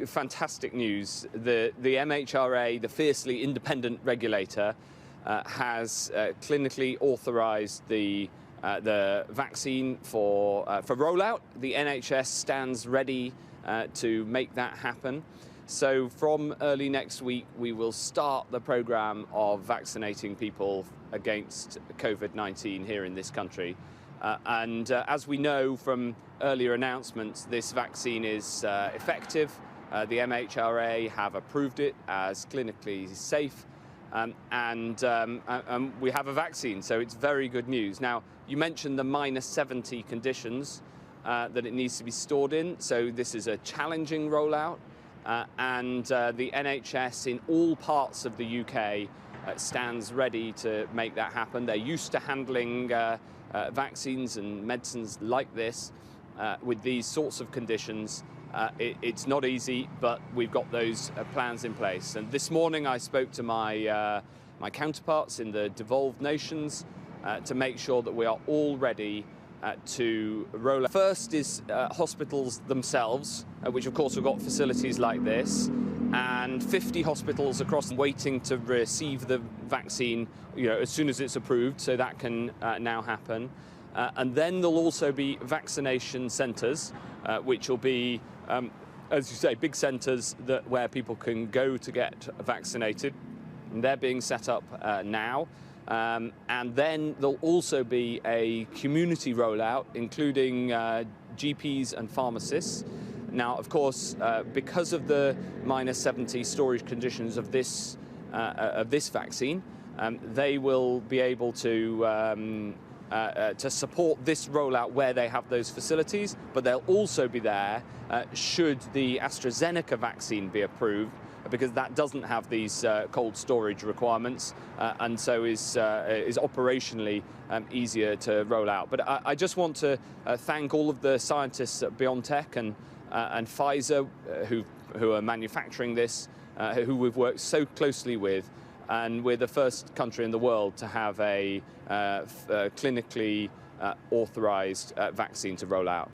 Fantastic news. The MHRA, the fiercely independent regulator, has clinically authorised the vaccine for rollout. The NHS stands ready to make that happen. So from early next week, we will start the programme of vaccinating people against COVID-19 here in this country. As we know from earlier announcements, this vaccine is effective. The MHRA have approved it as clinically safe, and we have a vaccine, so it's very good news. Now, you mentioned the -70 conditions that it needs to be stored in, so this is a challenging rollout, and the NHS in all parts of the UK stands ready to make that happen. They're used to handling vaccines and medicines like this with these sorts of conditions. It's not easy, but we've got those plans in place. And this morning I spoke to my counterparts in the devolved nations to make sure that we are all ready to roll out. First is hospitals themselves, which of course have got facilities like this, and 50 hospitals across waiting to receive the vaccine, as soon as it's approved, so that can now happen. And then there'll also be vaccination centres, which will be, as you say, big centres where people can go to get vaccinated. And they're being set up now. And then there'll also be a community rollout, including GPs and pharmacists. Now, of course, because of the -70 storage conditions of this vaccine, they will be able to support this rollout where they have those facilities, but they'll also be there should the AstraZeneca vaccine be approved, because that doesn't have these cold storage requirements, and so is operationally easier to roll out. But I just want to thank all of the scientists at BioNTech and Pfizer who are manufacturing this, who we've worked so closely with. And we're the first country in the world to have a clinically authorised vaccine to roll out.